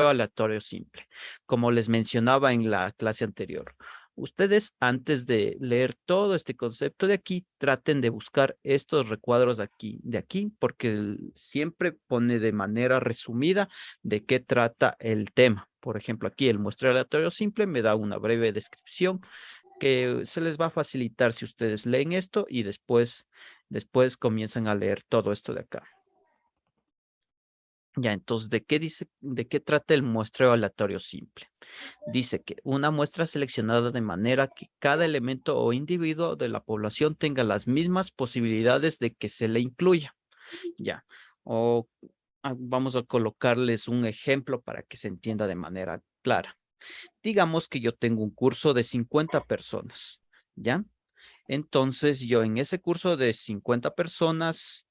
aleatorio simple. Como les mencionaba en la clase anterior, ustedes antes de leer todo este concepto de aquí, traten de buscar estos recuadros de aquí, porque siempre pone de manera resumida de qué trata el tema. Por ejemplo, aquí el muestreo aleatorio simple me da una breve descripción que se les va a facilitar si ustedes leen esto y después comienzan a leer todo esto de acá. Ya, entonces, de qué trata el muestreo aleatorio simple? Dice que una muestra seleccionada de manera que cada elemento o individuo de la población tenga las mismas posibilidades de que se le incluya. Ya, o vamos a colocarles un ejemplo para que se entienda de manera clara. Digamos que yo tengo un curso de 50 personas, ¿ya? Entonces, yo en ese curso de 50 personas,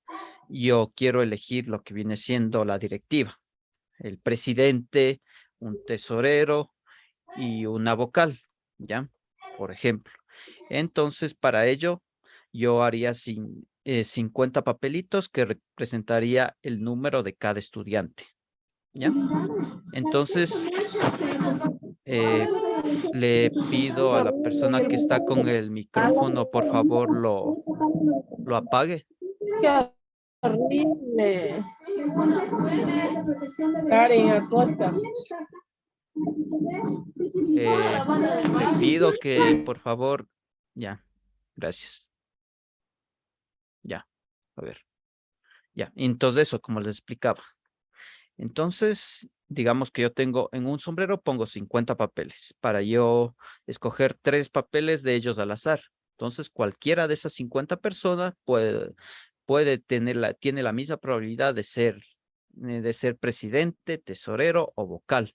yo quiero elegir lo que viene siendo la directiva, el presidente, un tesorero y una vocal, ¿ya? Por ejemplo. Entonces, para ello, yo haría 50 papelitos que representaría el número de cada estudiante, ¿ya? Entonces, eh, le pido a la persona que está con el micrófono, por favor, lo apague. Qué horrible. Karen Acosta. Le pido que, por favor, ya, gracias. Ya, a ver, ya. Entonces eso, como les explicaba. Entonces, digamos que yo tengo en un sombrero, pongo 50 papeles para yo escoger 3 papeles de ellos al azar. Entonces, cualquiera de esas 50 personas tiene la misma probabilidad de ser presidente, tesorero o vocal.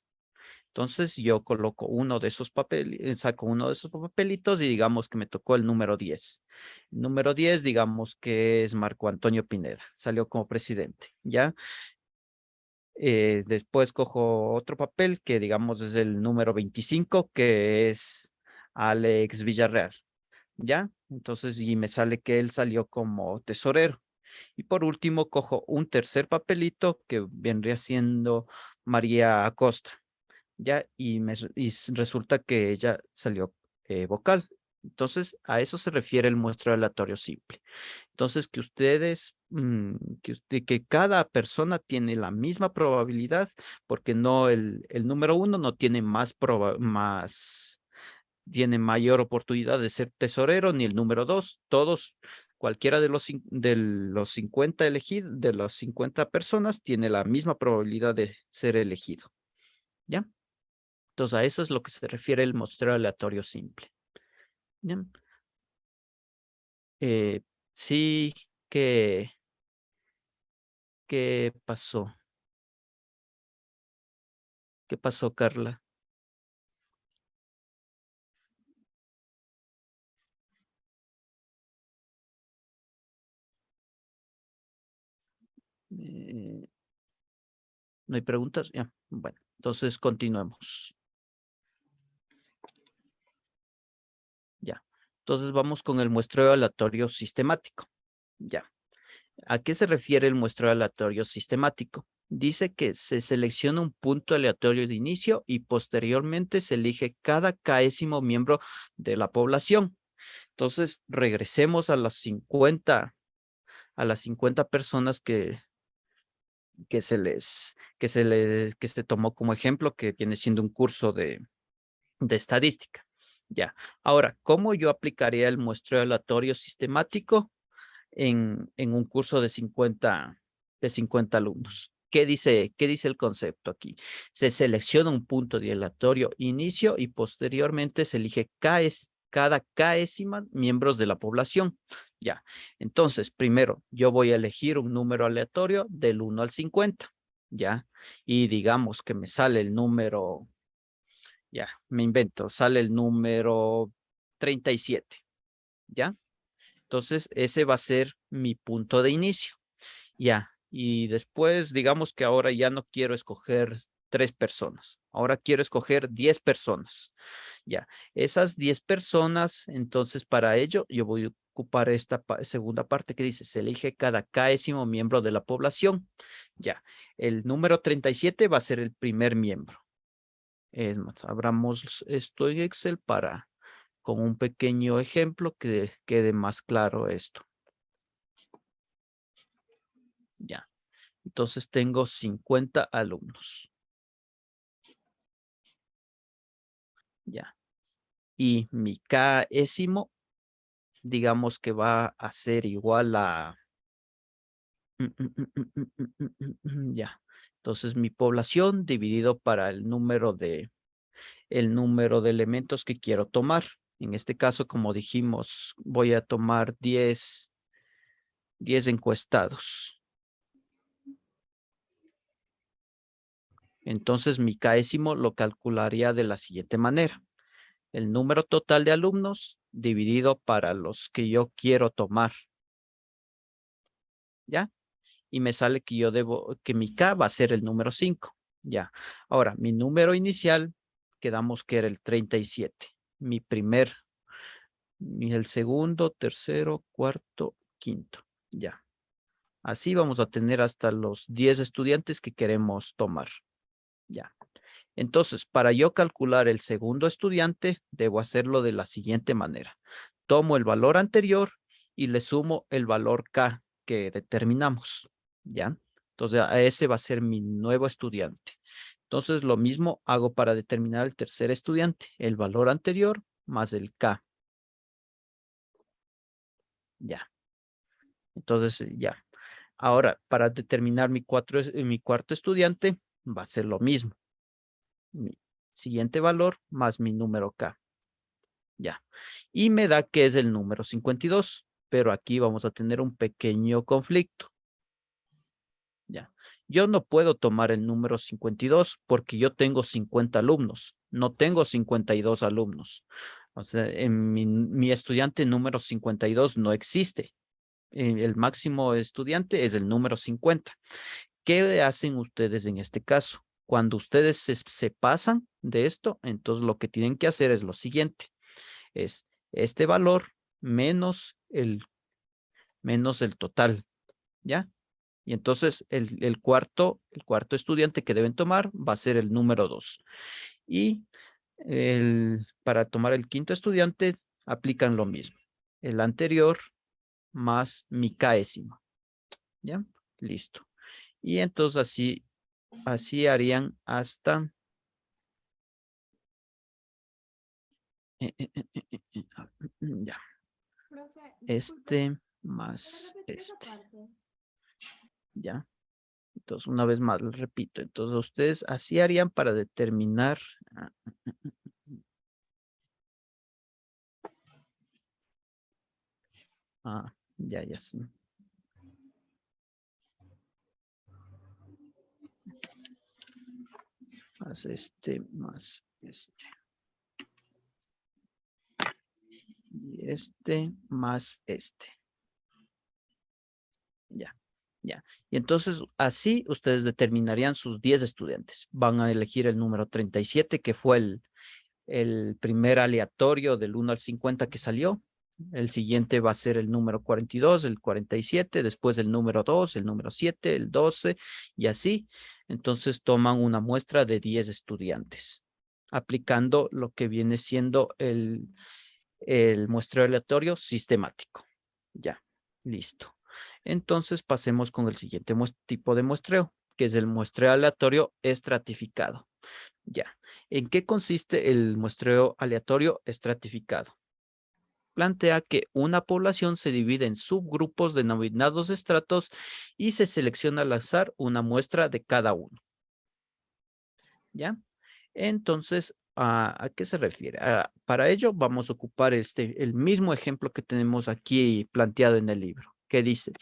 Entonces yo coloco uno de esos papeles, saco uno de esos papelitos y digamos que me tocó el número 10. El número 10, digamos que es Marco Antonio Pineda, salió como presidente, ¿ya? Después cojo otro papel que digamos es el número 25, que es Alex Villarreal, ¿ya? Entonces, y me sale que él salió como tesorero. Y por último, cojo un tercer papelito que vendría siendo María Acosta, ¿ya? Resulta que ella salió vocal. Entonces, a eso se refiere el muestreo aleatorio simple. Entonces, que ustedes, que cada persona tiene la misma probabilidad, porque no el número 1 no tiene tiene mayor oportunidad de ser tesorero, ni el número 2. Todos, cualquiera de los 50 elegidos, de las 50 personas, tiene la misma probabilidad de ser elegido. ¿Ya? Entonces, a eso es lo que se refiere el muestreo aleatorio simple. ¿Ya? Eh, sí, que, ¿qué pasó? ¿Qué pasó, Carla? Eh, ¿No hay preguntas? Ya, bueno, entonces continuemos. Ya. Entonces vamos con el muestreo aleatorio sistemático. Ya. ¿A qué se refiere el muestreo aleatorio sistemático? Dice que se selecciona un punto aleatorio de inicio y posteriormente se elige cada késimo miembro de la población. Entonces, regresemos a las 50 personas que se tomó como ejemplo, que viene siendo un curso de estadística. Ya. Ahora, ¿cómo yo aplicaría el muestreo aleatorio sistemático en un curso de 50 alumnos? Qué dice el concepto aquí? Se selecciona un punto de aleatorio inicio y posteriormente se elige cada késima miembros de la población. Ya. Entonces, primero, yo voy a elegir un número aleatorio del 1 al 50. Ya. Y digamos que me sale el número, ya, me invento, sale el número 37. ¿Ya? Entonces, ese va a ser mi punto de inicio. Ya. Y después, digamos que ahora ya no quiero escoger 3 personas. Ahora quiero escoger 10 personas. Ya. Esas 10 personas, entonces para ello yo ocupar esta segunda parte que dice, se elige cada késimo miembro de la población. Ya, el número 37 va a ser el primer miembro. Es más, abramos esto en Excel para, con un pequeño ejemplo, que quede más claro esto. Ya, entonces tengo 50 alumnos. Ya, y mi késimo, digamos que va a ser igual a... Ya, entonces mi población dividido para el número de elementos que quiero tomar. En este caso, como dijimos, voy a tomar 10 encuestados. Entonces mi késimo lo calcularía de la siguiente manera. El número total de alumnos dividido para los que yo quiero tomar. ¿Ya? Y me sale que que mi K va a ser el número 5. Ya. Ahora, mi número inicial, quedamos que era el 37. El segundo, tercero, cuarto, quinto. Ya. Así vamos a tener hasta los 10 estudiantes que queremos tomar. Ya. Entonces, para yo calcular el segundo estudiante, debo hacerlo de la siguiente manera. Tomo el valor anterior y le sumo el valor K que determinamos. ¿Ya? Entonces, a ese va a ser mi nuevo estudiante. Entonces, lo mismo hago para determinar el tercer estudiante. El valor anterior más el K. Ya. Entonces, ya. Ahora, para determinar mi cuarto estudiante, va a ser lo mismo. Mi siguiente valor más mi número K. Ya. Y me da que es el número 52. Pero aquí vamos a tener un pequeño conflicto. Ya. Yo no puedo tomar el número 52 porque yo tengo 50 alumnos. No tengo 52 alumnos. O sea, en mi estudiante número 52 no existe. El máximo estudiante es el número 50. ¿Qué hacen ustedes en este caso? Cuando ustedes se pasan de esto, entonces lo que tienen que hacer es lo siguiente. Es este valor menos el total, ¿ya? Y entonces el cuarto estudiante que deben tomar va a ser el número 2. Y para tomar el quinto estudiante aplican lo mismo. El anterior más mi késimo. ¿Ya? Listo. Y entonces así harían hasta... ya. Este más este. ¿Ya? Entonces, una vez más, les repito. Entonces, ustedes así harían para determinar... ya sí. Más este, más este. Y este, más este. Ya, ya. Y entonces, así ustedes determinarían sus 10 estudiantes. Van a elegir el número 37, que fue el primer aleatorio del 1 al 50 que salió. El siguiente va a ser el número 42, el 47, después el número 2, el número 7, el 12 y así. Entonces toman una muestra de 10 estudiantes, aplicando lo que viene siendo el muestreo aleatorio sistemático. Ya, listo. Entonces pasemos con el siguiente tipo de muestreo, que es el muestreo aleatorio estratificado. Ya. ¿En qué consiste el muestreo aleatorio estratificado? Plantea que una población se divide en subgrupos denominados estratos y se selecciona al azar una muestra de cada uno. ¿Ya? Entonces, ¿a qué se refiere? Para ello vamos a ocupar el mismo ejemplo que tenemos aquí planteado en el libro, que dice,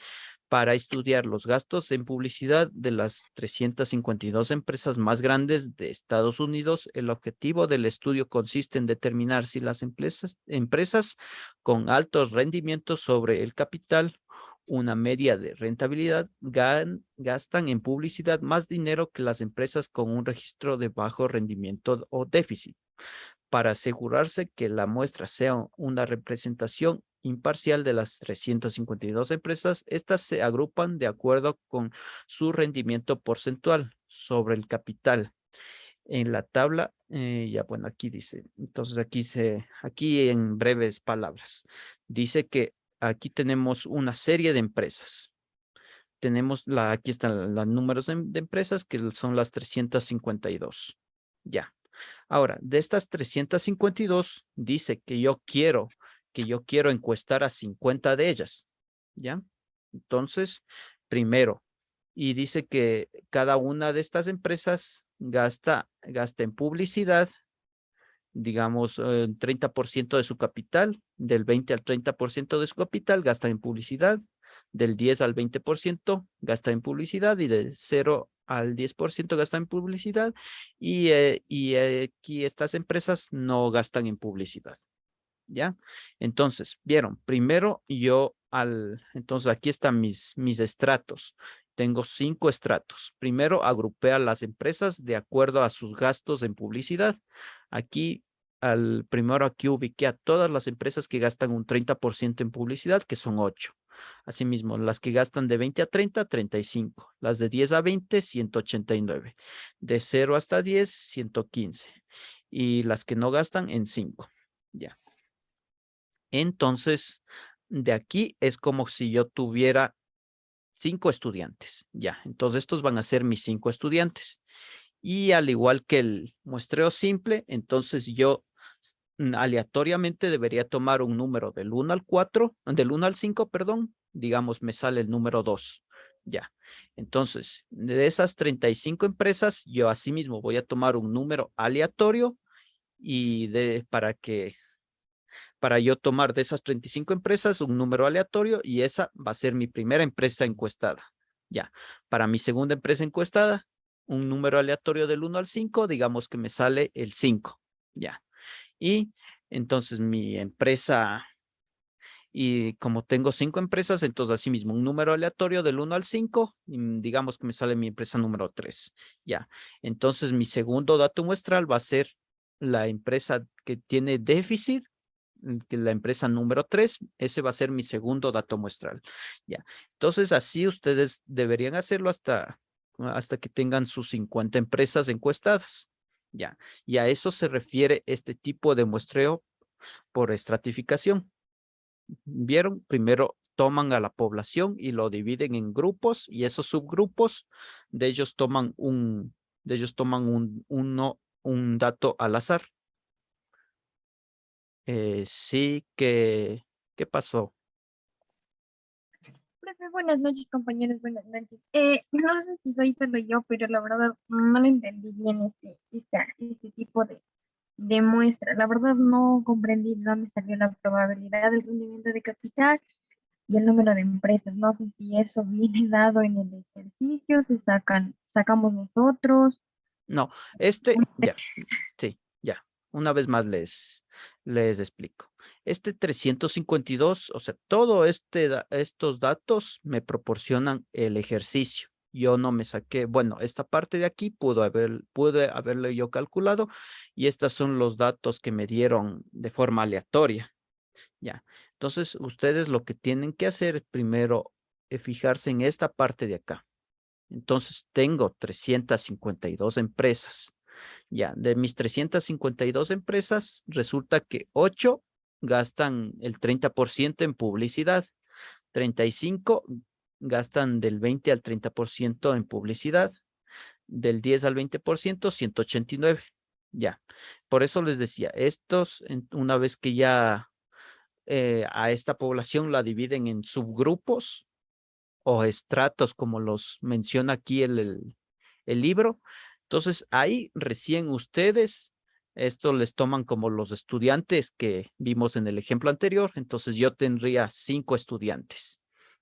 para estudiar los gastos en publicidad de las 352 empresas más grandes de Estados Unidos, el objetivo del estudio consiste en determinar si las empresas con altos rendimientos sobre el capital, una media de rentabilidad, gastan en publicidad más dinero que las empresas con un registro de bajo rendimiento o déficit. Para asegurarse que la muestra sea una representación imparcial de las 352 empresas, estas se agrupan de acuerdo con su rendimiento porcentual sobre el capital. En la tabla, ya bueno, aquí dice, entonces aquí en breves palabras, dice que aquí tenemos una serie de empresas. Tenemos aquí están los números de empresas que son las 352. Ya. Ahora, de estas 352, dice que yo quiero encuestar a 50 de ellas. ¿Ya? Entonces, primero, y dice que cada una de estas empresas gasta en publicidad, digamos, 30% de su capital, del 20 al 30% de su capital gasta en publicidad, del 10 al 20% gasta en publicidad y del 0 al 10% gasta en publicidad y aquí estas empresas no gastan en publicidad. ¿Ya? Entonces, vieron, primero entonces aquí están mis estratos. Tengo 5 estratos. Primero agrupé a las empresas de acuerdo a sus gastos en publicidad. Primero aquí ubiqué a todas las empresas que gastan un 30% en publicidad, que son 8. Asimismo, las que gastan de 20 a 30, 35. Las de 10 a 20, 189. De 0 hasta 10, 115. Y las que no gastan en 5. Ya. Entonces, de aquí es como si yo tuviera 5 estudiantes. Ya, entonces estos van a ser mis 5 estudiantes. Y al igual que el muestreo simple, entonces yo aleatoriamente debería tomar un número del 1 al 4, del 1 al 5, perdón. Digamos, me sale el número 2. Ya, entonces, de esas 35 empresas, yo asimismo voy a tomar un número aleatorio y para yo tomar de esas 35 empresas un número aleatorio y esa va a ser mi primera empresa encuestada. Ya, para mi segunda empresa encuestada, un número aleatorio del 1 al 5, digamos que me sale el 5. Ya, y entonces mi empresa, y como tengo 5 empresas, entonces así mismo un número aleatorio del 1 al 5, digamos que me sale mi empresa número 3. Ya, entonces mi segundo dato muestral va a ser la empresa que tiene déficit, que la empresa número 3, ese va a ser mi segundo dato muestral. Ya, entonces así ustedes deberían hacerlo hasta que tengan sus 50 empresas encuestadas. Ya, y a eso se refiere este tipo de muestreo por estratificación. ¿Vieron? Primero toman a la población y lo dividen en grupos y esos subgrupos de ellos toman un dato al azar. Sí que, ¿qué pasó? Profe, buenas noches, compañeros, buenas noches. No sé si soy solo yo, pero la verdad no lo entendí bien este tipo de muestra. La verdad no comprendí de dónde salió la probabilidad del rendimiento de capital y el número de empresas. No sé si eso viene dado en el ejercicio, sacamos nosotros. No, ya, sí, ya. Una vez más les explico. Este 352, o sea, todo estos datos me proporcionan el ejercicio. Yo no me saqué, bueno, esta parte de aquí pude haberlo yo calculado y estos son los datos que me dieron de forma aleatoria. Ya. Entonces, ustedes lo que tienen que hacer es primero fijarse en esta parte de acá. Entonces, tengo 352 empresas. Ya, de mis 352 empresas, resulta que 8 gastan el 30% en publicidad, 35 gastan del 20 al 30% en publicidad, del 10 al 20%, 189. Ya, por eso les decía, una vez que ya a esta población la dividen en subgrupos o estratos, como los menciona aquí el libro. Entonces, ahí recién ustedes, esto les toman como los estudiantes que vimos en el ejemplo anterior. Entonces, yo tendría 5 estudiantes,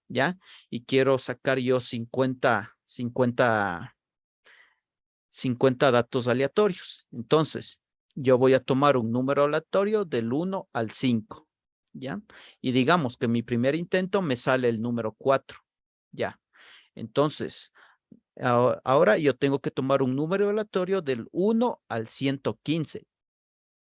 ¿ya? Y quiero sacar yo 50 datos aleatorios. Entonces, yo voy a tomar un número aleatorio del 1 al 5, ¿ya? Y digamos que mi primer intento me sale el número 4, ¿ya? Entonces, ahora yo tengo que tomar un número aleatorio del 1 al 115.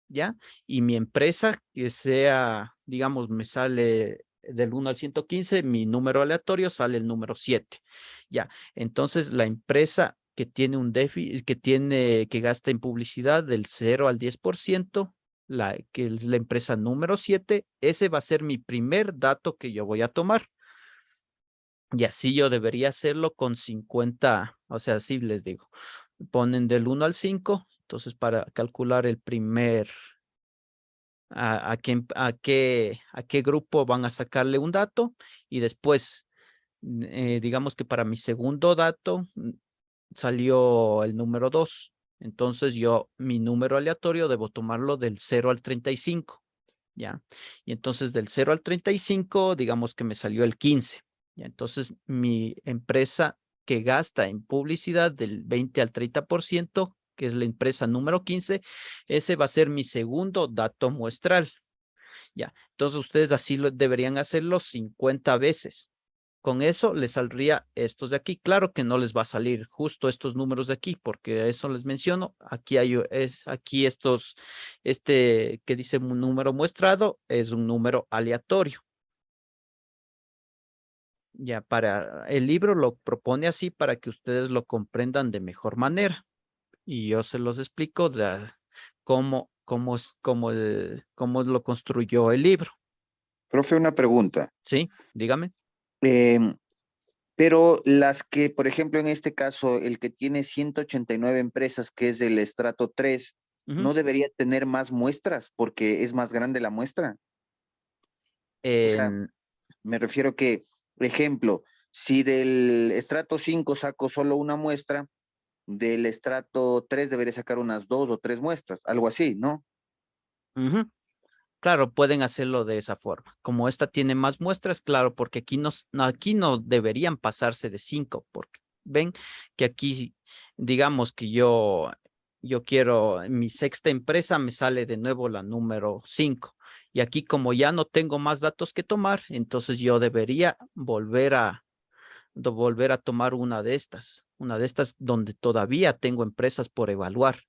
¿ya? Y mi empresa que sea, digamos, me sale del 1 al 115, mi número aleatorio sale el número 7, ¿ya? Entonces, la empresa que tiene un déficit, que gasta en publicidad del 0 al 10%, que es la empresa número 7, ese va a ser mi primer dato que yo voy a tomar. Y así yo debería hacerlo con 50, o sea, así les digo. Ponen del 1 al 5, entonces para calcular el primer, a qué grupo van a sacarle un dato y después, digamos que para mi segundo dato salió el número 2. Entonces mi número aleatorio debo tomarlo del 0 al 35, ¿ya? Y entonces del 0 al 35, digamos que me salió el 15. ¿Ya? Entonces mi empresa que gasta en publicidad del 20 al 30%, que es la empresa número 15, ese va a ser mi segundo dato muestral. ¿Ya? Entonces ustedes así deberían hacerlo 50 veces. Con eso les saldría estos de aquí. Claro que no les va a salir justo estos números de aquí, porque eso les menciono. Aquí aquí este que dice un número muestrado es un número aleatorio. Ya para el libro lo propone así para que ustedes lo comprendan de mejor manera. Y yo se los explico de cómo lo construyó el libro. Profe, una pregunta. ¿Sí? Dígame. Em, pero las que, por ejemplo, en este caso, el que tiene 189 empresas, que es del estrato 3, Ujú. ¿no debería tener más muestras porque es más grande la muestra? O sea, En- me refiero que, por ejemplo, si del estrato 5 saco solo una muestra, del estrato 3 debería sacar unas 2 o 3 muestras, algo así, ¿no? ujú. Claro, pueden hacerlo de esa forma. Como esta tiene más muestras, claro, porque aquí no deberían pasarse de 5, porque ven que aquí, digamos que yo quiero, en mi sexta empresa me sale de nuevo la número 5. Y aquí como ya no tengo más datos que tomar, entonces yo debería volver a tomar una de estas donde todavía tengo empresas por evaluar.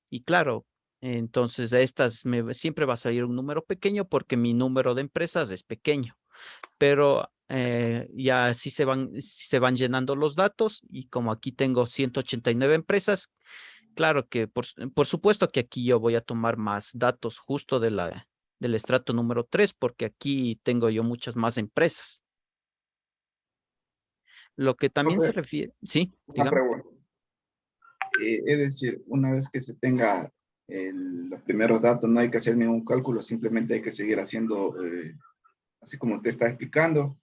Y claro, entonces a estas siempre va a salir un número pequeño porque mi número de empresas es pequeño, pero ya si se van llenando los datos y como aquí tengo 189 empresas, claro que por supuesto que aquí yo voy a tomar más datos justo del estrato número 3 porque aquí tengo yo muchas más empresas. Lo que también se Profe, refiere, sí, una dígame. pregunta. Es decir, una vez que se tenga los primeros datos, no hay que hacer ningún cálculo, simplemente hay que seguir haciendo, así como usted está explicando,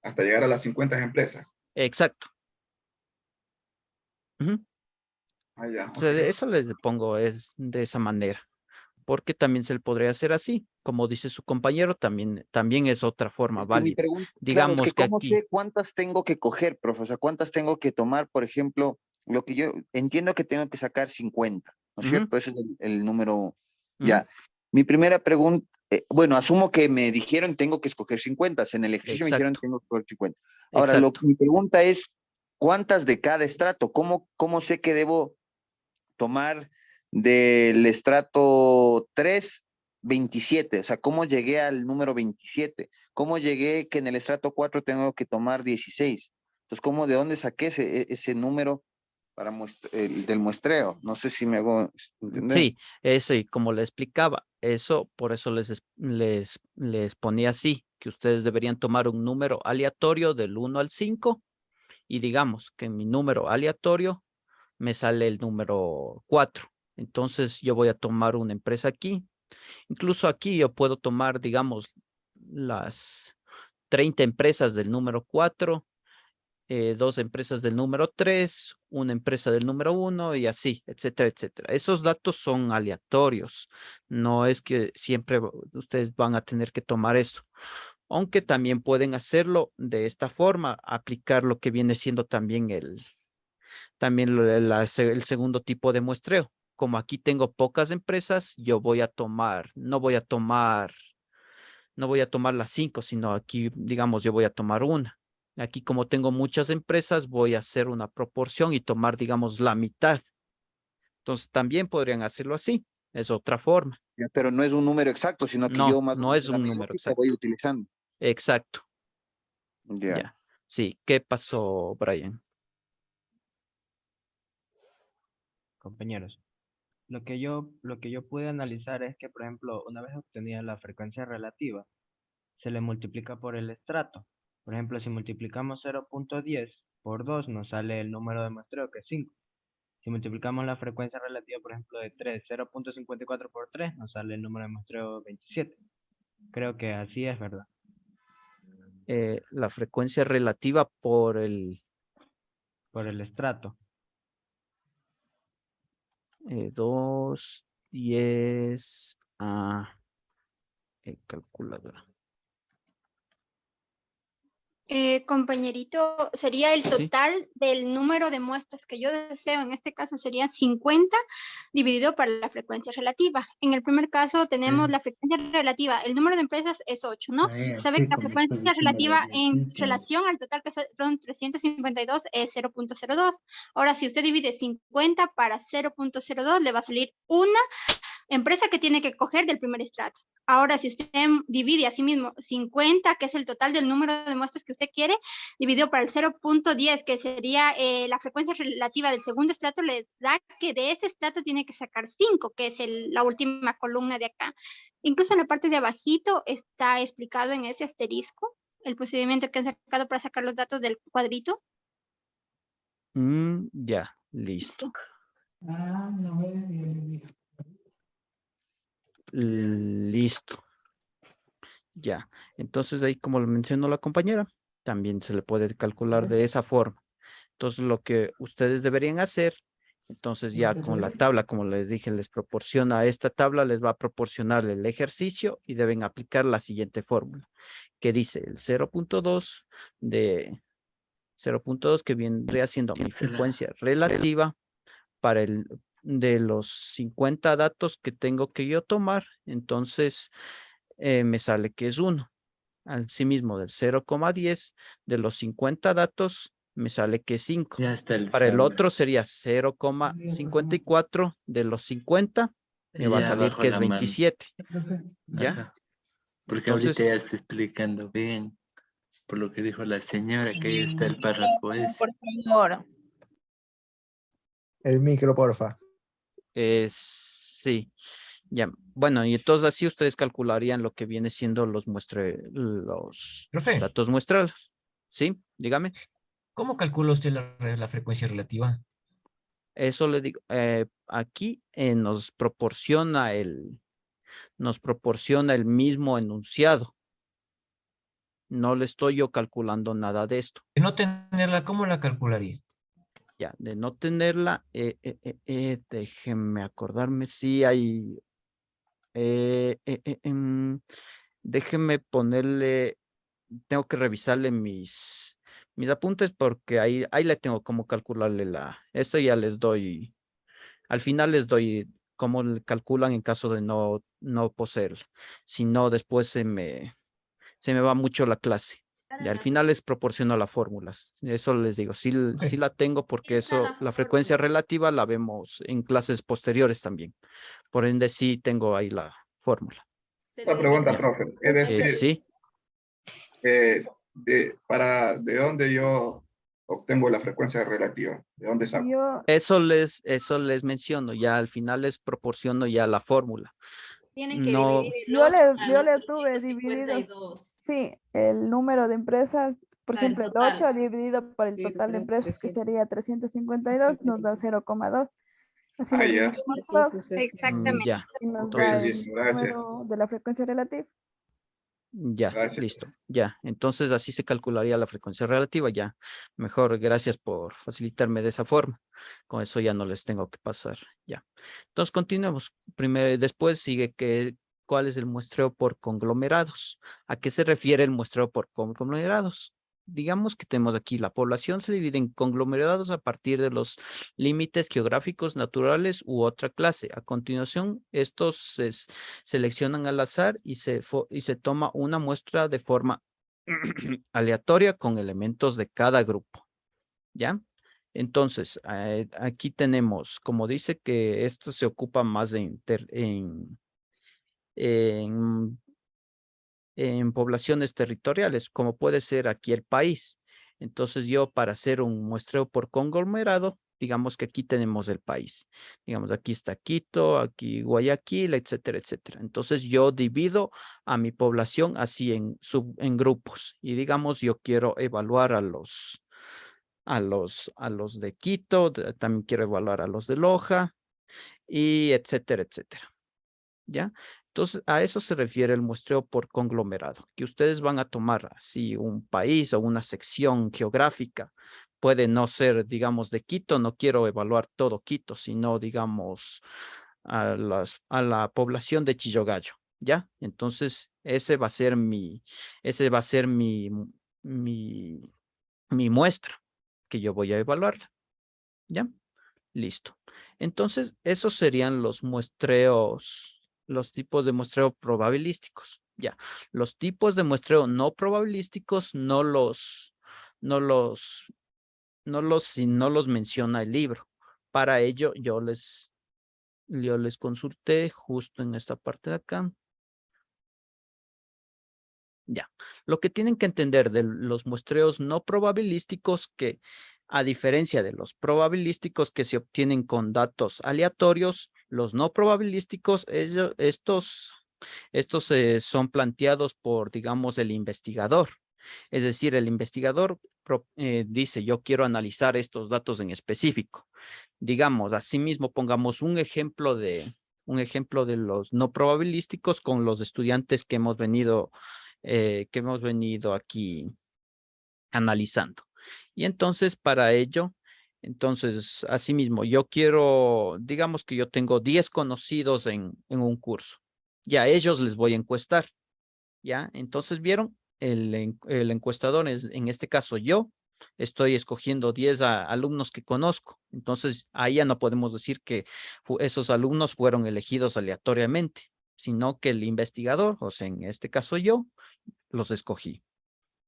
hasta llegar a las 50 empresas. Exacto. Ujú. Ah, ya, O ok. sea, eso les pongo es de esa manera. Porque también se le podría hacer así. Como dice su compañero, también es otra forma Es que mi válida. pregunta, claro, es Digamos que que ¿cómo aquí, sé cuántas tengo que coger, profe? O sea, ¿cuántas tengo que tomar? Por ejemplo, lo que yo entiendo que tengo que sacar 50, ¿no es ujú, cierto? Ese es el número. ujú, Ya. Mi primera pregunta, bueno, asumo que me dijeron tengo que escoger 50. En el ejercicio me dijeron exacto, tengo que escoger 50. Ahora, exacto. mi pregunta es, ¿cuántas de cada estrato? ¿Cómo sé que debo tomar del estrato 3, 27? O sea, ¿cómo llegué al número 27? ¿Cómo llegué que en el estrato 4 tengo que tomar 16? Entonces, ¿de dónde saqué ese número para del muestreo? No sé si me hago entender. Sí, eso y como le explicaba, eso, por eso les ponía así, que ustedes deberían tomar un número aleatorio del 1 al 5 y digamos que en mi número aleatorio me sale el número 4. Entonces yo voy a tomar una empresa aquí. Incluso aquí yo puedo tomar, digamos, las 30 empresas del número 4, 2 empresas del número 3, una empresa del número 1 y así, etcétera, etcétera. Esos datos son aleatorios. No es que siempre ustedes van a tener que tomar eso. Aunque también pueden hacerlo de esta forma, aplicar lo que viene siendo también el segundo tipo de muestreo. Como aquí tengo pocas empresas, yo voy a tomar, no voy a tomar las 5, sino aquí, digamos, yo voy a tomar una. Aquí, como tengo muchas empresas, voy a hacer una proporción y tomar, digamos, la mitad. Entonces también podrían hacerlo así. Es otra forma. Ya, pero no es un número exacto, sino que No, yo más o no menos es la un número métrica voy exacto. utilizando. Exacto. Ya. Ya. Sí. ¿Qué pasó, Brian? Compañeros, lo que yo pude analizar es que, por ejemplo, una vez obtenida la frecuencia relativa, se le multiplica por el estrato. Por ejemplo, si multiplicamos 0.10 por 2, nos sale el número de muestreo, que es 5. Si multiplicamos la frecuencia relativa, por ejemplo, de 3, 0.54 por 3, nos sale el número de muestreo 27. Creo que así es, ¿verdad? La frecuencia relativa por el Por el estrato. 2, 10 calculadora. Compañerito, sería el Sí. total del número de muestras que yo deseo. En este caso sería 50 dividido por la frecuencia relativa. En el primer caso tenemos la frecuencia relativa. El número de empresas es 8, ¿no? Sabe que la frecuencia relativa en relación al total, que son 352, es 0.02. Ahora, si usted divide 50 para 0.02, le va a salir una empresa que tiene que coger del primer estrato. Ahora, si usted divide a sí mismo 50, que es el total del número de muestras que usted quiere, dividido para el 0.10, que sería la frecuencia relativa del segundo estrato, le da que de ese estrato tiene que sacar 5, que es la última columna de acá. Incluso en la parte de abajito está explicado en ese asterisco el procedimiento que han sacado para sacar los datos del cuadrito. Ya, listo. Listo. Ya. Entonces ahí, como lo mencionó la compañera, también se le puede calcular de esa forma. Entonces lo que ustedes deberían hacer, entonces ya con la tabla, como les dije, les proporciona esta tabla, les va a proporcionar el ejercicio y deben aplicar la siguiente fórmula, que dice el 0.2 de 0.2 que vendría siendo mi frecuencia relativa para el de los 50 datos que tengo que yo tomar. Entonces me sale que es 1. Asimismo, del 0,10 de los 50 datos me sale que es 5. Ya está el Para el examen. otro sería 0,54 de los 50, me va a Ya salir bajo que es la mano. 27. ¿Ya? Ajá. Porque Entonces, ahorita ya está explicando bien, por lo que dijo la señora, que ahí está el párrafo ese. Por favor. El micro, porfa. sí. Ya. Bueno, y entonces así ustedes calcularían lo que viene siendo los Profe. datos muestrales. ¿Sí? Dígame. ¿Cómo calcula usted la frecuencia relativa? Eso le digo. Aquí nos proporciona el mismo enunciado. No le estoy yo calculando nada de esto. De no tenerla, ¿cómo la calcularía? Ya, de no tenerla, déjenme acordarme si hay. Déjenme ponerle, tengo que revisarle mis apuntes porque ahí le tengo cómo calcularle esto ya les doy, al final les doy cómo le calculan en caso de no poseerla. Si no, después se me va mucho la clase. Y al final les proporciono las fórmulas. Eso les digo, sí la tengo porque eso, la frecuencia relativa la vemos en clases posteriores también. Por ende, sí tengo ahí la fórmula. Otra pregunta, Ya. profe. Es decir, Sí, ¿de dónde yo obtengo la frecuencia relativa? ¿De dónde saco? eso les menciono. Ya al final les proporciono ya la fórmula. Tienen que No, dividir el Yo 8 a le los tuve divididos, 352. sí, el número de empresas, por Claro, el ejemplo, el total. 8 dividido por el total de empresas, que sería 352, nos da 0,2. Así Ah, lo ya. dividimos todo Exactamente. ya. y nos Ok, da Entonces, el gracias. número de la frecuencia relativa. ya, Gracias. listo, ya. Entonces así se calcularía la frecuencia relativa, ya. Mejor, gracias por facilitarme de esa forma. Con eso ya no les tengo que pasar, ya. Entonces continuemos. Primero, después sigue ¿cuál es el muestreo por conglomerados? ¿A qué se refiere el muestreo por conglomerados? Digamos que tenemos aquí la población se divide en conglomerados a partir de los límites geográficos naturales u otra clase. A continuación, estos se seleccionan al azar y se toma una muestra de forma aleatoria con elementos de cada grupo. ¿Ya? Entonces, aquí tenemos, como dice que esto se ocupa más en poblaciones territoriales, como puede ser aquí el país. Entonces yo para hacer un muestreo por conglomerado, digamos que aquí tenemos el país. Digamos, aquí está Quito, aquí Guayaquil, etcétera, etcétera. Entonces yo divido a mi población así en grupos. Y digamos, yo quiero evaluar a los de Quito, también quiero evaluar a los de Loja, y etcétera, etcétera. ¿Ya? Entonces, a eso se refiere el muestreo por conglomerado, que ustedes van a tomar así un país o una sección geográfica. Puede no ser, digamos, de Quito, no quiero evaluar todo Quito, sino, digamos, a la población de Chillogallo, ¿ya? Entonces, mi, mi muestra que yo voy a evaluarla, ¿ya? Listo. Entonces, esos serían los muestreos, los tipos de muestreo probabilísticos. Ya, los tipos de muestreo no probabilísticos no los menciona el libro. Para ello, yo les consulté justo en esta parte de acá. Ya, lo que tienen que entender de los muestreos no probabilísticos que, a diferencia de los probabilísticos que se obtienen con datos aleatorios, los no probabilísticos, estos son planteados por, digamos, el investigador. Es decir, el investigador dice, yo quiero analizar estos datos en específico. Digamos, asimismo, pongamos un ejemplo de los no probabilísticos con los estudiantes que hemos venido aquí analizando. Y entonces, para ello, asimismo, yo quiero, digamos que yo tengo 10 conocidos en un curso. Ya a ellos les voy a encuestar. ¿Ya? Entonces, ¿vieron? El encuestador es, en este caso, yo estoy escogiendo 10 alumnos que conozco. Entonces, ahí ya no podemos decir que esos alumnos fueron elegidos aleatoriamente, sino que el investigador, o sea, en este caso yo, los escogí.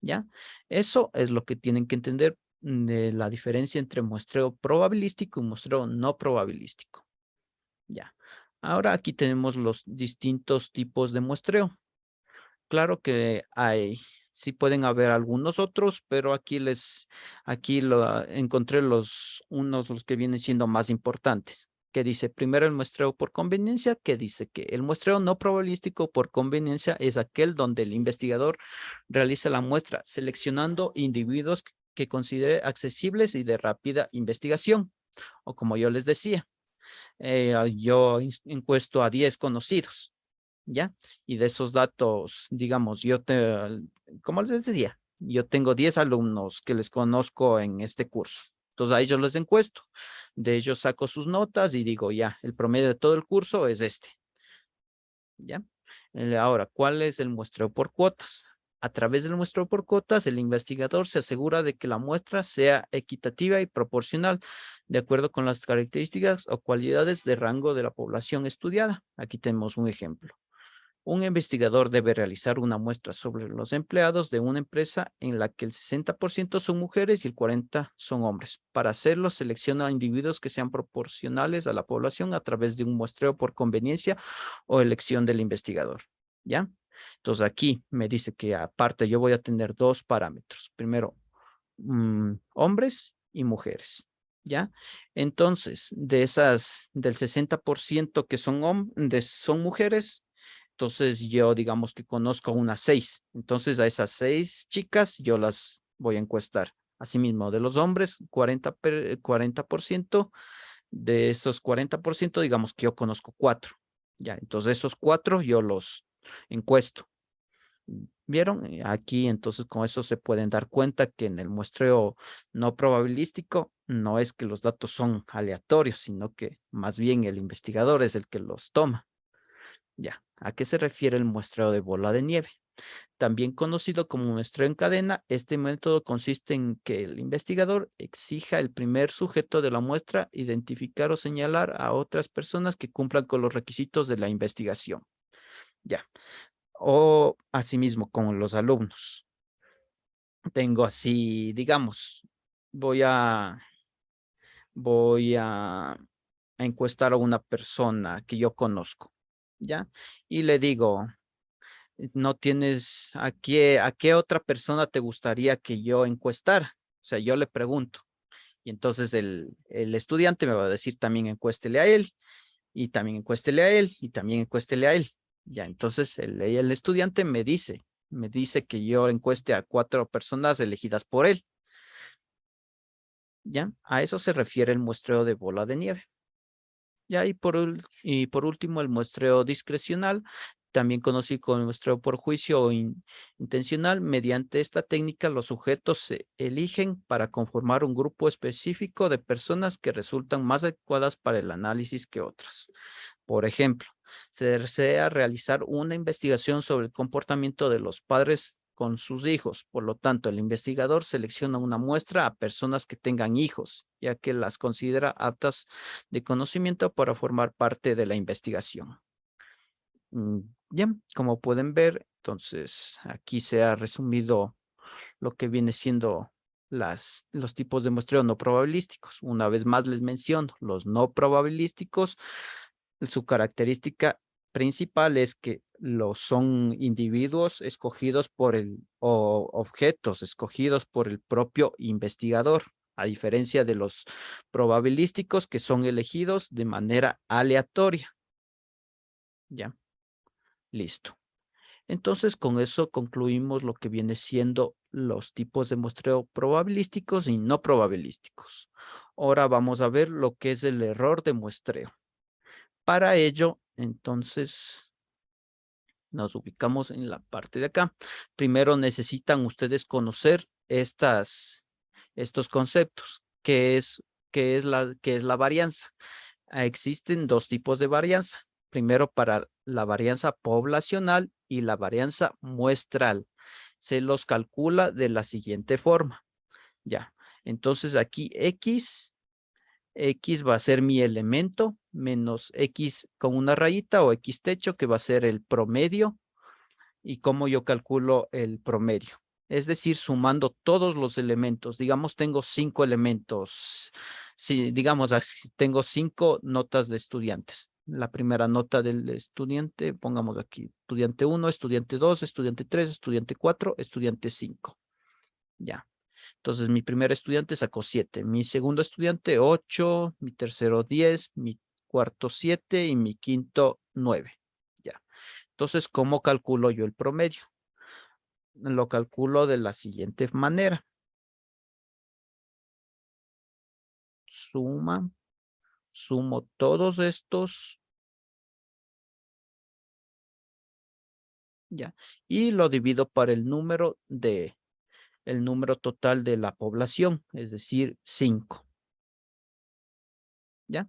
¿Ya? Eso es lo que tienen que entender de la diferencia entre muestreo probabilístico y muestreo no probabilístico. Ya. Ahora aquí tenemos los distintos tipos de muestreo. Claro que sí pueden haber algunos otros, pero aquí encontré los que vienen siendo más importantes. Que dice primero el muestreo por conveniencia, que dice que el muestreo no probabilístico por conveniencia es aquel donde el investigador realiza la muestra seleccionando individuos que considere accesibles y de rápida investigación. O como yo les decía, yo encuesto a 10 conocidos. ¿Ya? Y de esos datos, digamos, como les decía, yo tengo 10 alumnos que les conozco en este curso. Entonces a ellos les encuesto. De ellos saco sus notas y digo, ya, el promedio de todo el curso es este. ¿Ya? Ahora, ¿cuál es el muestreo por cuotas? A través del muestreo por cuotas, el investigador se asegura de que la muestra sea equitativa y proporcional, de acuerdo con las características o cualidades de rango de la población estudiada. Aquí tenemos un ejemplo. Un investigador debe realizar una muestra sobre los empleados de una empresa en la que el 60% son mujeres y el 40% son hombres. Para hacerlo, selecciona individuos que sean proporcionales a la población a través de un muestreo por conveniencia o elección del investigador. ¿Ya? Entonces aquí me dice que aparte yo voy a tener dos parámetros. Primero, hombres y mujeres. ¿Ya? Entonces, del 60% que son mujeres, entonces yo digamos que conozco unas 6. Entonces a esas 6 chicas yo las voy a encuestar. Asimismo, de los hombres, 40%, de esos 40%, digamos que yo conozco 4. Ya, entonces esos 4 yo los encuesto. ¿Vieron? Aquí entonces con eso se pueden dar cuenta que en el muestreo no probabilístico no es que los datos son aleatorios, sino que más bien el investigador es el que los toma. Ya, ¿a qué se refiere el muestreo de bola de nieve? También conocido como muestreo en cadena, este método consiste en que el investigador exija al primer sujeto de la muestra identificar o señalar a otras personas que cumplan con los requisitos de la investigación. Ya, o asimismo con los alumnos. Tengo así, digamos, voy a voy a encuestar a una persona que yo conozco, ¿ya? Y le digo, no tienes, a qué otra persona te gustaría que yo encuestara? O sea, yo le pregunto. Y entonces el estudiante me va a decir también encuéstele a él, y también encuéstele a él, y también encuéstele a él. Ya, entonces el estudiante me dice que yo encueste a 4 personas elegidas por él. Ya, a eso se refiere el muestreo de bola de nieve. Ya, y por último, el muestreo discrecional, también conocido como muestreo por juicio o intencional. Mediante esta técnica, los sujetos se eligen para conformar un grupo específico de personas que resultan más adecuadas para el análisis que otras. Por ejemplo, se desea realizar una investigación sobre el comportamiento de los padres con sus hijos. Por lo tanto, el investigador selecciona una muestra a personas que tengan hijos, ya que las considera aptas de conocimiento para formar parte de la investigación. Bien, como pueden ver, entonces aquí se ha resumido lo que viene siendo los tipos de muestreo no probabilísticos. Una vez más les menciono, los no probabilísticos, su característica principal es que son individuos escogidos o objetos escogidos por el propio investigador, a diferencia de los probabilísticos que son elegidos de manera aleatoria. Ya, listo. Entonces, con eso concluimos lo que viene siendo los tipos de muestreo probabilísticos y no probabilísticos. Ahora vamos a ver lo que es el error de muestreo. Para ello, entonces, nos ubicamos en la parte de acá. Primero necesitan ustedes conocer estos conceptos. ¿Qué es la varianza? Existen 2 tipos de varianza. Primero, para la varianza poblacional y la varianza muestral. Se los calcula de la siguiente forma. Ya. Entonces aquí X va a ser mi elemento menos X con una rayita o X techo, que va a ser el promedio. ¿Y cómo yo calculo el promedio? Es decir, sumando todos los elementos. Digamos, tengo 5 elementos. Si, digamos, tengo 5 notas de estudiantes. La primera nota del estudiante, pongamos aquí, estudiante 1, estudiante 2, estudiante 3, estudiante 4, estudiante 5. Ya. Entonces, mi primer estudiante sacó 7, mi segundo estudiante 8, mi tercero 10, mi cuarto 7 y mi quinto 9. Ya. Entonces, ¿cómo calculo yo el promedio? Lo calculo de la siguiente manera. Sumo todos estos. Ya. Y lo divido por el número total de la población, es decir, 5. ¿Ya?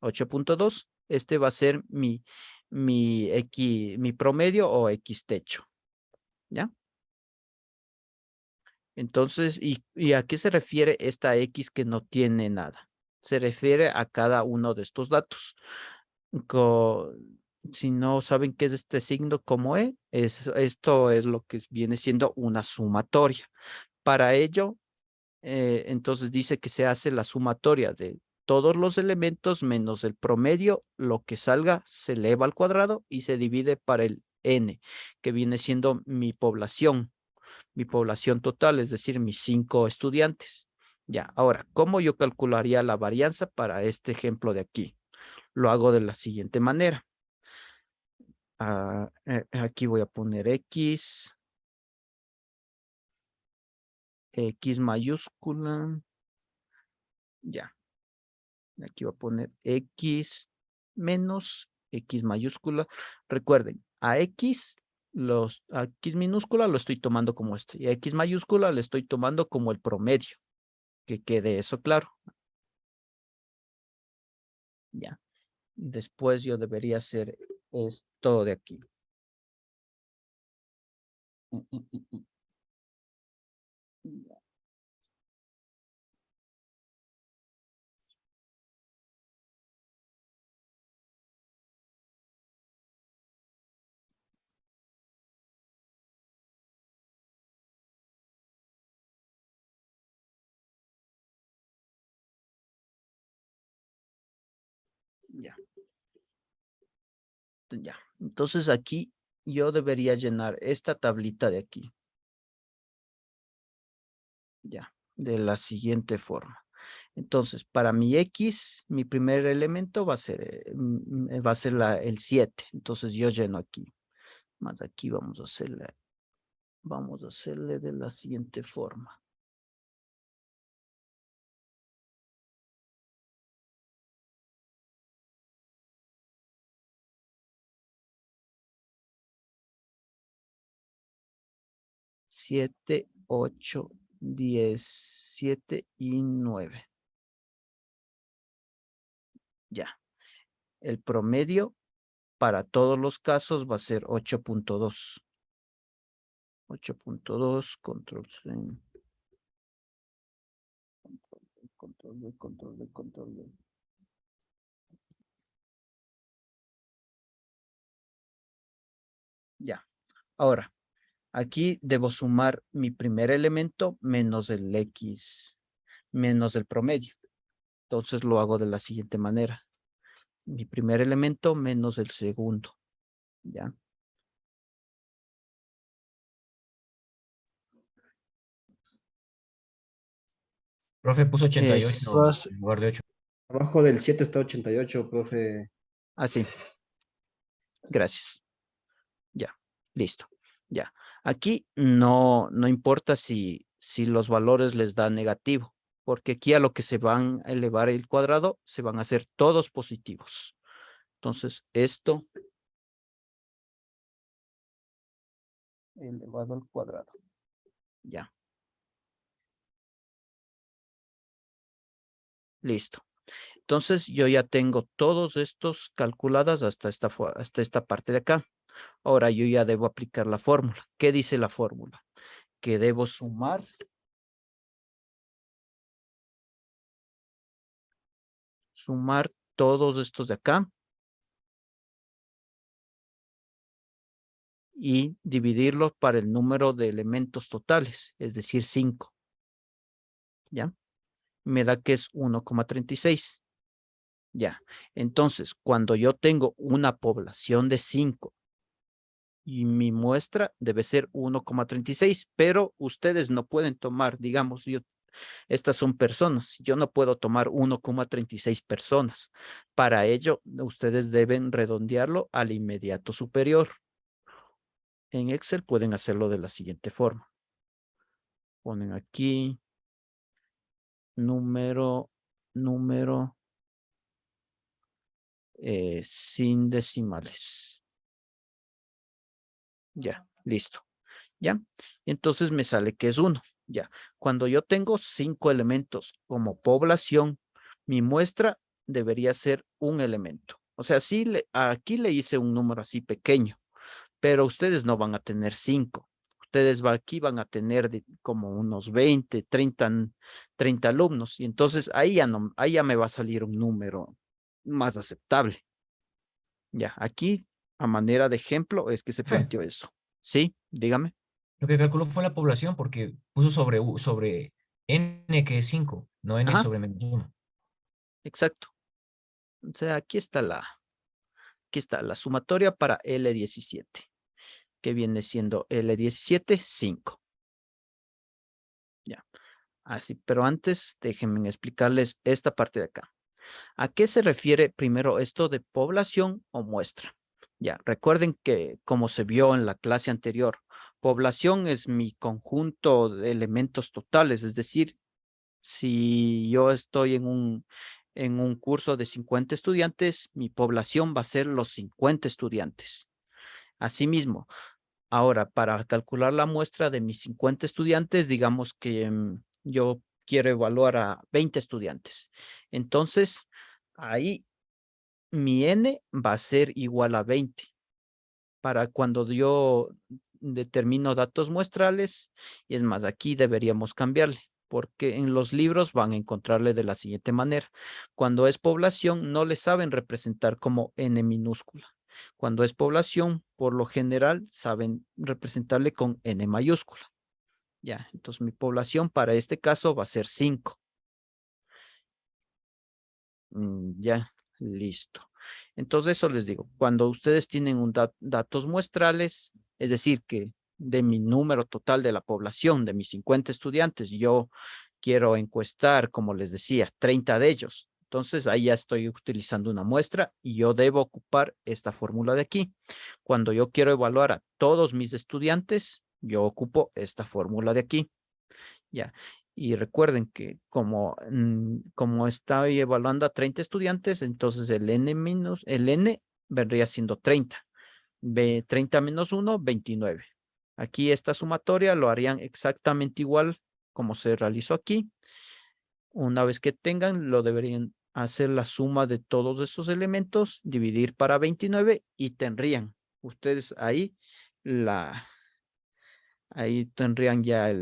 8.2. Este va a ser mi promedio o X techo. ¿Ya? Entonces, ¿y a qué se refiere esta X que no tiene nada? Se refiere a cada uno de estos datos. Si no saben qué es este signo como E, esto es lo que viene siendo una sumatoria. Para ello, entonces dice que se hace la sumatoria de todos los elementos menos el promedio. Lo que salga se eleva al cuadrado y se divide para el N, que viene siendo mi población total, es decir, mis 5 estudiantes. Ya, ahora, ¿cómo yo calcularía la varianza para este ejemplo de aquí? Lo hago de la siguiente manera. Aquí voy a poner X mayúscula. Ya. Aquí voy a poner X menos X mayúscula. Recuerden, a X minúscula lo estoy tomando como este. Y a X mayúscula le estoy tomando como el promedio. Que quede eso claro. Ya. Después yo debería hacer esto de aquí. Ya. Ya. Ya. Entonces aquí yo debería llenar esta tablita de aquí. Ya. De la siguiente forma. Entonces, para mi X, mi primer elemento va a ser, el 7. Entonces yo lleno aquí. Más aquí vamos a hacerle de la siguiente forma. Siete, 8, 10, 7 y 9. Ya. El promedio para todos los casos va a ser 8.2. 8.2, control C. Control V. Ya. Ahora, aquí debo sumar mi primer elemento menos el X, menos el promedio. Entonces lo hago de la siguiente manera. Mi primer elemento menos el segundo. ¿Ya? Profe puso 88 Es, en lugar de 8. Abajo del 7 está 88, profe. así. Gracias. Ya. Listo. Ya. Aquí no importa si los valores les da negativo, porque aquí a lo que se van a elevar el cuadrado, se van a hacer todos positivos. Entonces, esto elevado al cuadrado. Ya. Listo. Entonces, yo ya tengo todos estos calculadas hasta esta parte de acá. Ahora yo ya debo aplicar la fórmula. ¿Qué dice la fórmula? Que debo sumar todos estos de acá y dividirlos para el número de elementos totales, es decir, 5. ¿Ya? Me da que es 1,36. Ya. Entonces, cuando yo tengo una población de 5 y mi muestra debe ser 1,36, pero ustedes no pueden tomar, digamos, estas son personas. Yo no puedo tomar 1,36 personas. Para ello, ustedes deben redondearlo al inmediato superior. En Excel pueden hacerlo de la siguiente forma. Ponen aquí número sin decimales. Ya, listo. ¿Ya? Entonces me sale que es 1. Ya. Cuando yo tengo 5 elementos como población, mi muestra debería ser un elemento. O sea, sí, aquí le hice un número así pequeño, pero ustedes no van a tener 5. Ustedes aquí van a tener como unos 20, 30 alumnos. Y entonces ahí ya me va a salir un número más aceptable. Ya, aquí a manera de ejemplo es que se planteó eso. ¿Sí? Dígame. Lo que calculó fue la población porque puso sobre n que es 5, no n Ajá. sobre menos 1. Exacto. O sea, aquí está la sumatoria para L17, que viene siendo L17, 5. Ya. Así, pero antes déjenme explicarles esta parte de acá. ¿A qué se refiere primero esto de población o muestra? Ya, recuerden que como se vio en la clase anterior, población es mi conjunto de elementos totales, es decir, si yo estoy en un curso de 50 estudiantes, mi población va a ser los 50 estudiantes. Asimismo, ahora para calcular la muestra de mis 50 estudiantes, digamos que yo quiero evaluar a 20 estudiantes. Entonces, ahí mi N va a ser igual a 20. Para cuando yo determino datos muestrales, y es más, aquí deberíamos cambiarle, porque en los libros van a encontrarle de la siguiente manera. Cuando es población, no le saben representar como N minúscula. Cuando es población, por lo general, saben representarle con N mayúscula. Ya, entonces mi población para este caso va a ser 5. Ya, Listo. Entonces eso les digo, cuando ustedes tienen datos muestrales, es decir, que de mi número total de la población, de mis 50 estudiantes, yo quiero encuestar, como les decía, 30 de ellos. Entonces ahí ya estoy utilizando una muestra y yo debo ocupar esta fórmula de aquí. Cuando yo quiero evaluar a todos mis estudiantes, yo ocupo esta fórmula de aquí. Ya. Y recuerden que como estoy evaluando a 30 estudiantes, entonces el n vendría siendo 30. 30 menos 1, 29. Aquí esta sumatoria lo harían exactamente igual como se realizó aquí. Una vez que tengan, lo deberían hacer la suma de todos esos elementos, dividir para 29 y tendrían ustedes ahí tendrían ya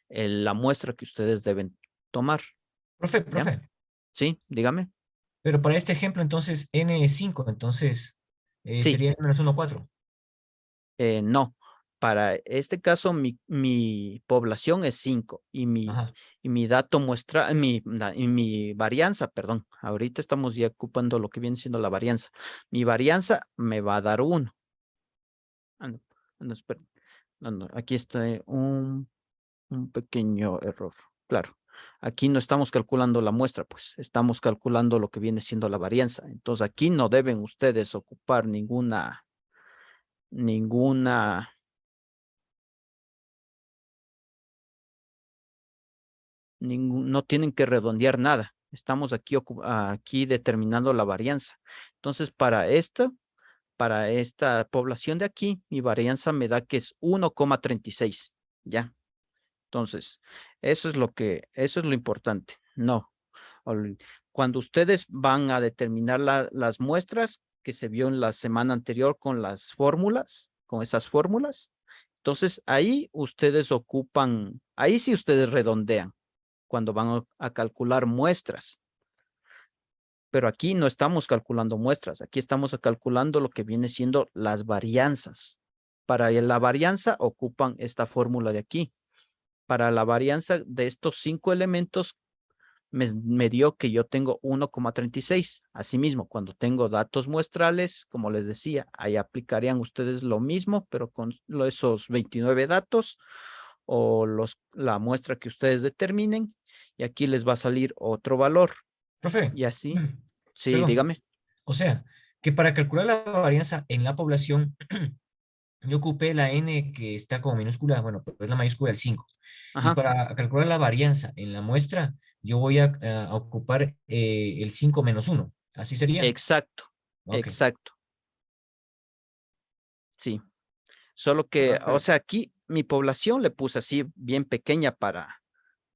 la muestra que ustedes deben tomar. Profe, ¿Ya? Sí, dígame. pero para este ejemplo, entonces, N es 5, entonces Sí. sería N menos 1, 4. No, para este caso mi población es 5 y mi dato muestra, mi varianza, perdón, ahorita estamos ya ocupando lo que viene siendo la varianza. Mi varianza me va a dar 1. No, aquí está un pequeño error. Claro, aquí no estamos calculando la muestra, pues estamos calculando lo que viene siendo la varianza. Entonces aquí no deben ustedes ocupar no tienen que redondear nada. Estamos aquí determinando la varianza. Entonces, para esta población de aquí, mi varianza me da que es 1,36. ¿Ya? Entonces, eso es lo importante. No. Cuando ustedes van a determinar las muestras que se vio en la semana anterior con las fórmulas, con esas fórmulas, entonces ahí ustedes ahí sí ustedes redondean cuando van a calcular muestras. Pero aquí no estamos calculando muestras, aquí estamos calculando lo que viene siendo las varianzas. Para la varianza ocupan esta fórmula de aquí. Para la varianza de estos 5 elementos me dio que yo tengo 1,36. Asimismo, cuando tengo datos muestrales, como les decía, ahí aplicarían ustedes lo mismo, pero con esos 29 datos o la muestra que ustedes determinen, y aquí les va a salir otro valor. Profe. Y así. Sí, Perdón. dígame. O sea, que para calcular la varianza en la población, yo ocupé la N que está como minúscula, bueno, pero es la mayúscula del 5. Y para calcular la varianza en la muestra, yo voy a ocupar el 5 menos 1. ¿Así sería? Exacto, exacto. Sí. Solo que, o sea, aquí mi población le puse así bien pequeña para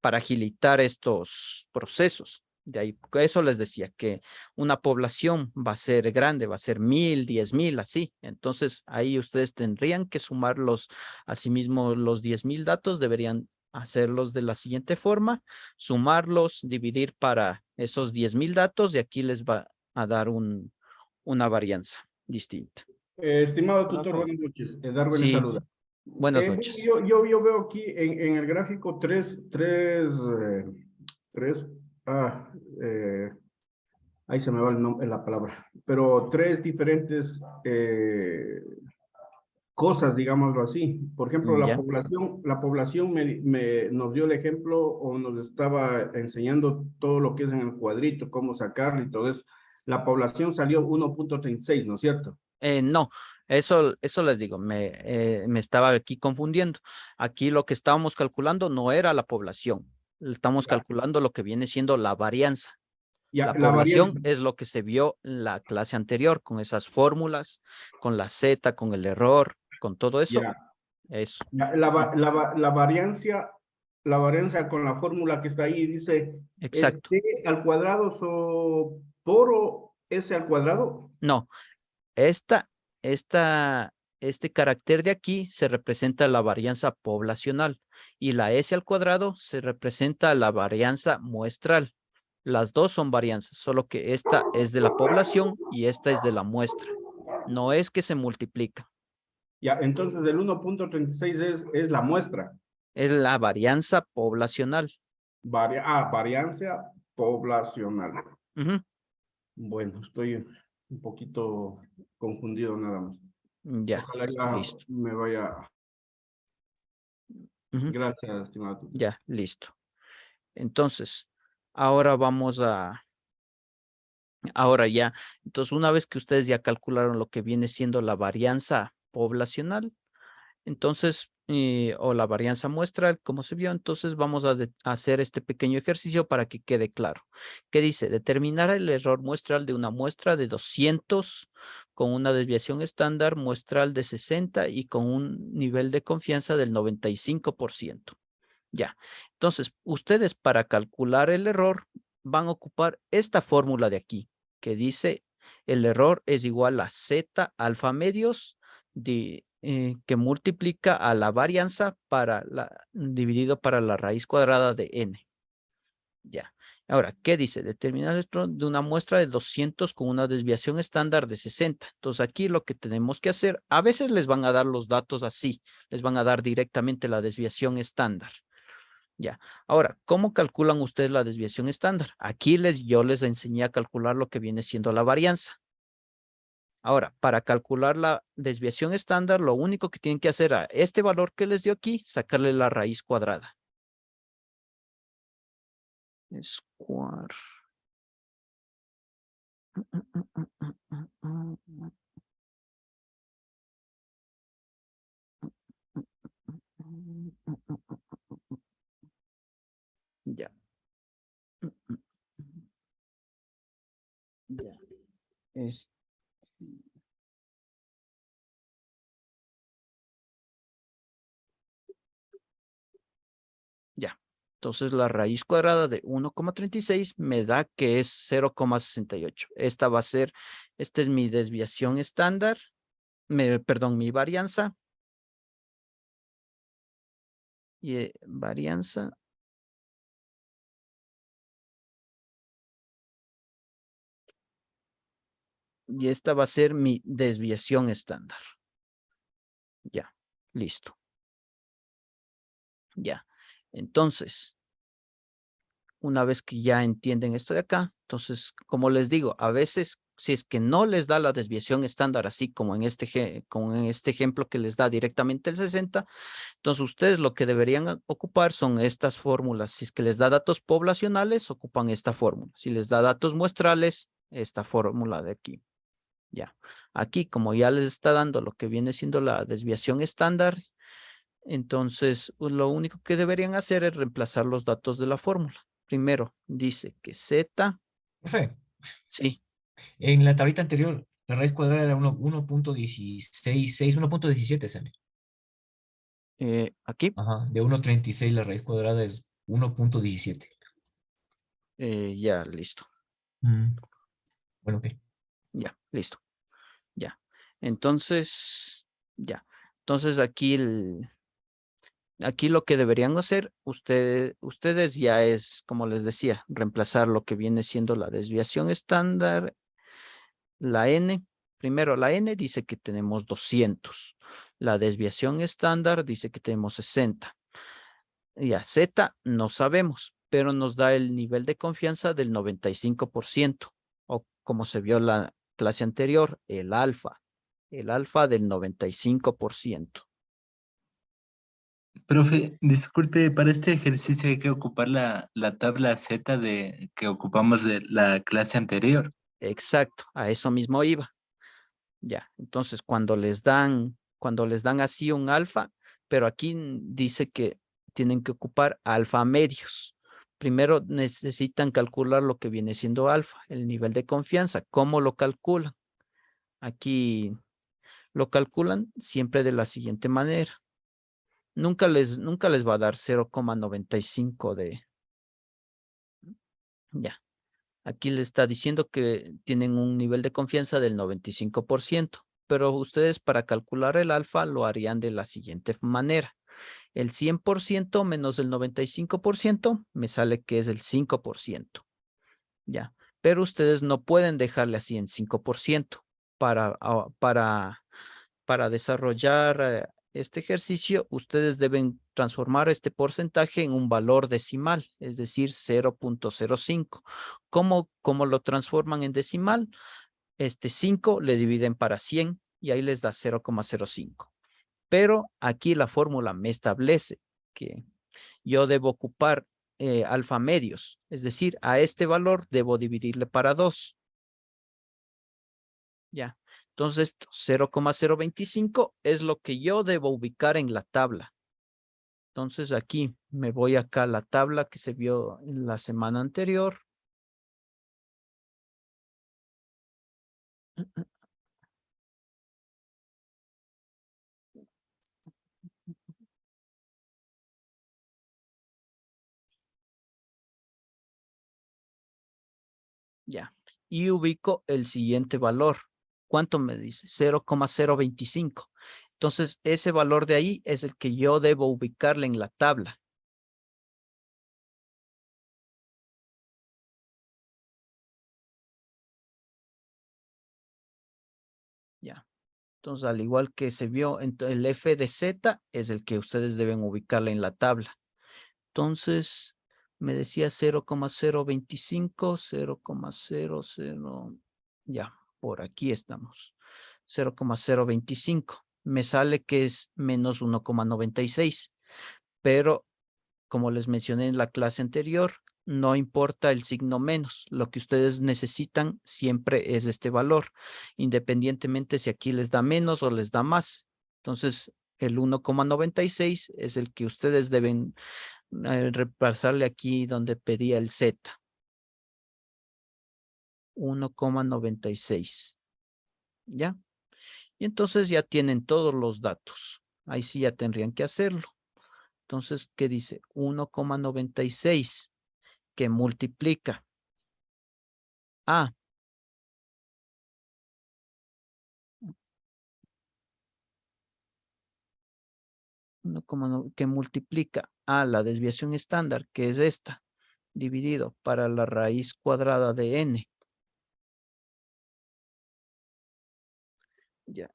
agilitar estos procesos. De ahí, eso les decía, que una población va a ser grande, va a ser 1000, 10,000, así. Entonces, ahí ustedes tendrían que sumarlos, asimismo, los 10,000 datos, deberían hacerlos de la siguiente forma, sumarlos, dividir para esos 10,000 datos, y aquí les va a dar una varianza distinta. Estimado tutor, buenas noches. Darwin Sí, saluda. buenas noches. Yo veo aquí en el gráfico ahí se me va la palabra, pero 3 diferentes cosas, digámoslo así. Por ejemplo, la población nos dio el ejemplo o nos estaba enseñando todo lo que es en el cuadrito, cómo sacarlo y todo eso. La población salió 1.36, ¿no es cierto? No, eso les digo, me estaba aquí confundiendo. Aquí lo que estábamos calculando no era la población, estamos calculando lo que viene siendo la varianza. La población es lo que se vio en la clase anterior, con esas fórmulas, con la Z, con el error, con todo eso. Eso. La varianza con la fórmula que está ahí dice, exacto. ¿es T al cuadrado por S al cuadrado? No, este carácter de aquí se representa la varianza poblacional y la S al cuadrado se representa la varianza muestral. Las dos son varianzas, solo que esta es de la población y esta es de la muestra. No es que se multiplica. Ya, entonces el 1.36 es la muestra. Es la varianza poblacional. Varianza poblacional. Bueno, estoy un poquito confundido nada más. Ya, Ojalá ya listo. me vaya. Ujú. Gracias, estimado. Ya, listo. Entonces, ahora vamos a... Ahora ya, entonces una vez que ustedes ya calcularon lo que viene siendo la varianza poblacional, entonces, o la varianza muestral, como se vio, entonces vamos a hacer este pequeño ejercicio para que quede claro. ¿Qué dice? Determinar el error muestral de una muestra de 200 con una desviación estándar muestral de 60 y con un nivel de confianza del 95%. Ya, entonces ustedes para calcular el error van a ocupar esta fórmula de aquí, que dice el error es igual a Z alfa medios que multiplica a la varianza dividido para la raíz cuadrada de n. Ya, ahora, ¿qué dice? Determinar el error de una muestra de 200 con una desviación estándar de 60. Entonces aquí lo que tenemos que hacer, a veces les van a dar los datos así, les van a dar directamente la desviación estándar. Ya, ahora, ¿cómo calculan ustedes la desviación estándar? Aquí yo les enseñé a calcular lo que viene siendo la varianza. Ahora, para calcular la desviación estándar, lo único que tienen que hacer a este valor que les dio aquí, sacarle la raíz cuadrada. Square. Ya. Ya. Ya. Entonces la raíz cuadrada de 1,36 me da que es 0,68. Esta es mi desviación estándar, perdón, mi varianza. Y varianza. Y esta va a ser mi desviación estándar. Ya, listo. Ya, entonces, una vez que ya entienden esto de acá, entonces, como les digo, a veces, si es que no les da la desviación estándar, así como en este ejemplo que les da directamente el 60, entonces ustedes lo que deberían ocupar son estas fórmulas. Si es que les da datos poblacionales, ocupan esta fórmula. Si les da datos muestrales, esta fórmula de aquí. Ya, aquí como ya les está dando lo que viene siendo la desviación estándar, entonces lo único que deberían hacer es reemplazar los datos de la fórmula. Primero dice que Z. Profe, Sí. en la tablita anterior, la raíz cuadrada era 1.16, 1.17 sale. Aquí. Ajá, de 1.36 la raíz cuadrada es 1.17. Ya, listo. Bueno, ok. Ya, listo. Ya. Entonces, ya. Entonces aquí lo que deberían hacer ustedes ya es, como les decía, reemplazar lo que viene siendo la desviación estándar, la n. Primero, la n dice que tenemos 200. La desviación estándar dice que tenemos 60. Y a z no sabemos, pero nos da el nivel de confianza del 95%. O como se vio en la clase anterior, el alfa. El alfa del 95%. Profe, disculpe, para este ejercicio hay que ocupar la tabla Z que ocupamos de la clase anterior. Exacto, a eso mismo iba. Ya, entonces cuando les dan así un alfa, pero aquí dice que tienen que ocupar alfa medios. Primero necesitan calcular lo que viene siendo alfa, el nivel de confianza. ¿Cómo lo calculan? Aquí lo calculan siempre de la siguiente manera. Nunca les va a dar 0,95 de... Ya. Aquí le está diciendo que tienen un nivel de confianza del 95%, pero ustedes para calcular el alfa lo harían de la siguiente manera. El 100% menos el 95% me sale que es el 5%. Ya, pero ustedes no pueden dejarle así en 5% para desarrollar este ejercicio, ustedes deben transformar este porcentaje en un valor decimal, es decir, 0.05. ¿Cómo lo transforman en decimal? 5 le dividen para 100 y ahí les da 0.05. Pero aquí la fórmula me establece que yo debo ocupar alfa medios, es decir, a este valor debo dividirle para 2. Ya, entonces 0.025 es lo que yo debo ubicar en la tabla. Entonces aquí me voy acá a la tabla que se vio en la semana anterior. Ya, y ubico el siguiente valor. ¿Cuánto me dice? 0.025. Entonces, ese valor de ahí es el que yo debo ubicarle en la tabla. Ya. Entonces, al igual que se vio, el f de z es el que ustedes deben ubicarle en la tabla. Entonces, me decía 0.025, 0.00, ya, por aquí estamos. 0.025. Me sale que es menos 1.96, pero como les mencioné en la clase anterior, no importa el signo menos. Lo que ustedes necesitan siempre es este valor, independientemente si aquí les da menos o les da más. Entonces, el 1.96 es el que ustedes deben repasarle aquí donde pedía el Z. 1.96. ¿Ya? Y entonces ya tienen todos los datos. Ahí sí ya tendrían que hacerlo. Entonces, ¿qué dice? 1.96 que multiplica a 1,9 que multiplica a la desviación estándar, que es esta, dividido para la raíz cuadrada de n. Ya.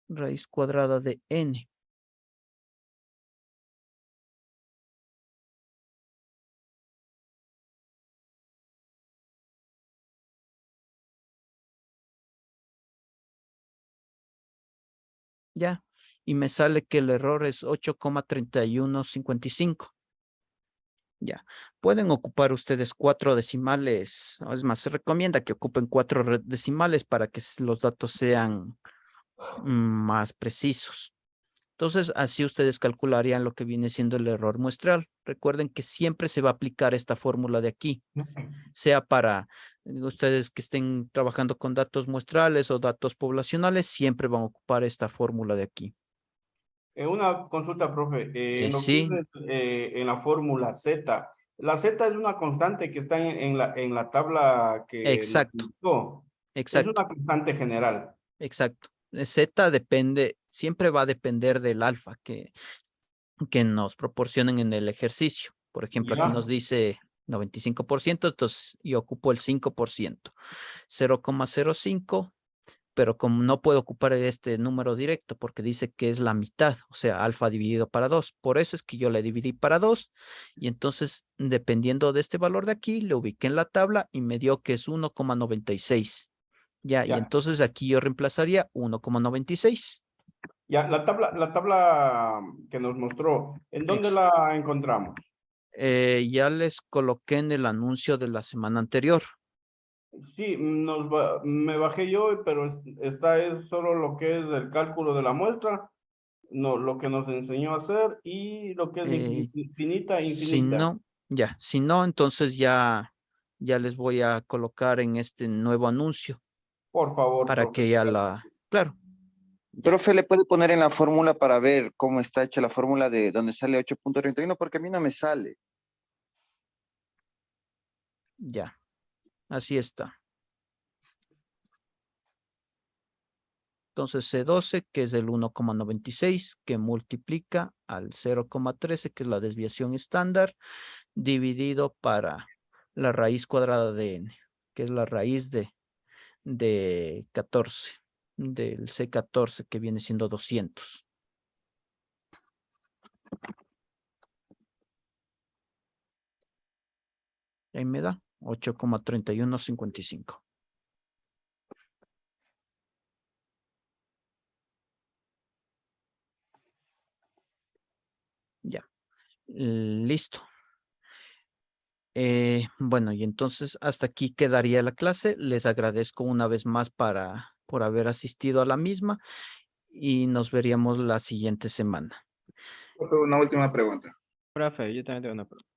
Raíz cuadrada de n. Ya, y me sale que el error es 8,3155. Ya, pueden ocupar ustedes 4 decimales, es más, se recomienda que ocupen 4 decimales para que los datos sean más precisos. Entonces, así ustedes calcularían lo que viene siendo el error muestral. Recuerden que siempre se va a aplicar esta fórmula de aquí, sea para ustedes que estén trabajando con datos muestrales o datos poblacionales, siempre van a ocupar esta fórmula de aquí. Una consulta, profe. En lo que Sí. es, en la fórmula Z, la Z es una constante que está en la tabla que nos Exacto. indicó. Es Exacto. una constante general. Exacto. Z depende, siempre va a depender del alfa que nos proporcionen en el ejercicio. Por ejemplo, aquí nos dice 95%, entonces yo ocupo el 5%. 0,05, pero como no puedo ocupar este número directo porque dice que es la mitad, o sea, alfa dividido para 2. Por eso es que yo le dividí para 2 y entonces, dependiendo de este valor de aquí, le ubiqué en la tabla y me dio que es 1,96. Ya, y entonces aquí yo reemplazaría 1,96. Ya, la tabla que nos mostró, ¿en dónde la encontramos? Ya les coloqué en el anuncio de la semana anterior. Sí, me bajé yo, pero esta es solo lo que es el cálculo de la muestra, no, lo que nos enseñó a hacer y lo que es infinita. Si no, si no, entonces ya les voy a colocar en este nuevo anuncio. Por favor, para profe. que ya claro. Profe, ¿le puede poner en la fórmula para ver cómo está hecha la fórmula de donde sale 8.31? Porque a mí no me sale. Ya, así está. Entonces C12, que es el 1,96, que multiplica al 0,13, que es la desviación estándar, dividido para la raíz cuadrada de n, que es la raíz de 14, del C14, que viene siendo 200. Ahí me da 8,3155. Ya, listo. Bueno, y entonces hasta aquí quedaría la clase. Les agradezco una vez más por haber asistido a la misma y nos veríamos la siguiente semana. Una última pregunta. Profe, yo también tengo una pregunta.